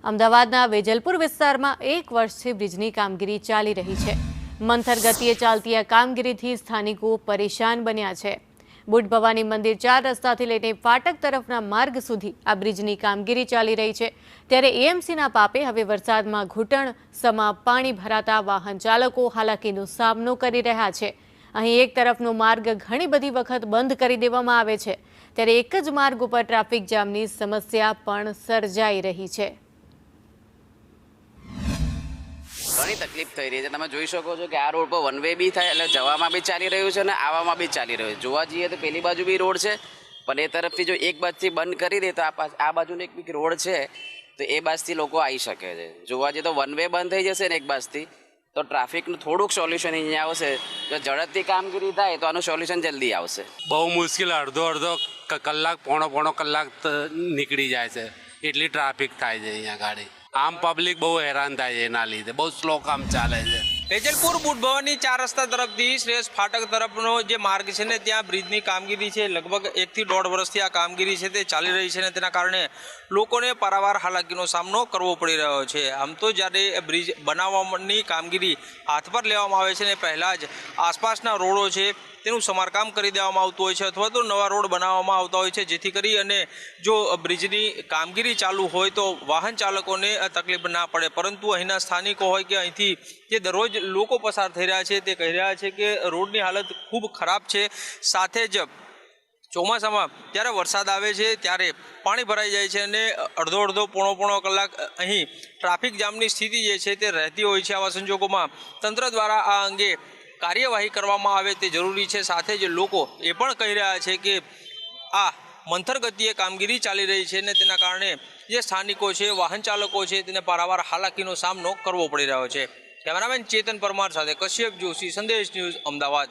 અમદાવાદના વેજલપુર વિસ્તારમાં 1 વર્ષથી બ્રિજની કામગીરી ચાલી રહી છે। મંથર ગતિએ ચાલતી આ કામગીરીથી સ્થાનિકો પરેશાન બન્યા છે। બુટ ભવાની મંદિર 4 રસ્તાથી લઈને ફાટક તરફના માર્ગ સુધી આ બ્રિજની કામગીરી ચાલી રહી છે। ત્યારે એએમસીના પાપે હવે વરસાદમાં ઘૂંટણ સમા પાણી ભરાતા વાહન ચાલકો હાલાકીનો સામનો કરી રહ્યા છે। અહીં એક તરફનો માર્ગ ઘણી બધી વખત બંધ કરી દેવામાં આવે છે, ત્યારે એક જ માર્ગ ઉપર ટ્રાફિક જામની સમસ્યા પણ સર્જાઈ રહી છે। ઘણી તકલીફ થઈ રહી છે। તમે જોઈ શકો છો કે આ રોડ પર વન વે બી થાય એટલે જવામાં બી ચાલી રહ્યું છે અને આવવામાં બી ચાલી રહ્યું છે। જોવા જઈએ તો પેલી બાજુ બી રોડ છે, પણ એ તરફથી જો એક બાજુથી બંધ કરી દે તો આ બાજુનો એક બી રોડ છે તો એ બાજુથી લોકો આવી શકે છે। જોવા જઈએ તો વન વે બંધ થઈ જશે ને એક બાજુથી તો ટ્રાફિકનું થોડુંક સોલ્યુશન અહીંયા આવશે। જો ઝડપથી કામગીરી થાય તો આનું સોલ્યુશન જલ્દી આવશે। બહુ મુશ્કેલ અડધો કલાક પોણો કલાક નીકળી જાય છે, એટલી ટ્રાફિક થાય છે અહીંયા ગાડી। આમ પબ્લિક બહુ હેરાન થાય છે, એના લીધે બહુ સ્લો કામ ચાલે છે। વેજલપુર બુટ ભવાની 4 રસ્તા તરફથી શ્રેષ્ઠ ફાટક તરફનો જે માર્ગ છે ને ત્યાં બ્રિજની કામગીરી છે લગભગ 1 થી 1.5 વર્ષથી આ કામગીરી છે તે ચાલી રહી છે ને તેના કારણે લોકોને પારાવાર હાલાકીનો સામનો કરવો પડી રહ્યો છે। આમ તો જ્યારે બ્રિજ બનાવવાની કામગીરી હાથ પર લેવામાં આવે છે ને પહેલાં જ આસપાસના રોડો છે તેનું સમારકામ કરી દેવામાં આવતું હોય છે અથવા તો નવા રોડ બનાવવામાં આવતા હોય છે, જેથી કરી અને જો બ્રિજની કામગીરી ચાલુ હોય તો વાહન ચાલકોને તકલીફ ના પડે। પરંતુ અહીંના સ્થાનિકો હોય કે અહીંથી જે દરરોજ લોકો પસાર થઈ રહ્યા છે તે કહી રહ્યા છે કે રોડની હાલત ખૂબ ખરાબ છે। સાથે જ ચોમાસામાં જ્યારે વરસાદ આવે છે ત્યારે પાણી ભરાઈ જાય છે અને અડધો પોણો કલાક અહીં ટ્રાફિક જામની સ્થિતિ જે છે તે રહેતી હોય છે। આવા સંજોગોમાં તંત્ર દ્વારા આ અંગે કાર્યવાહી કરવામાં આવે તે જરૂરી છે। સાથે જ લોકો એ પણ કહી રહ્યા છે કે આ મંથર ગતિએ કામગીરી ચાલી રહી છે ને તેના કારણે જે સ્થાનિકો છે, વાહન ચાલકો છે તેને પારાવાર હાલાકીનો સામનો કરવો પડી રહ્યો છે। કેમેરામેન ચેતન પરમાર સાથે કશ્યપ જોશી, સંદેશ ન્યૂઝ, અમદાવાદ।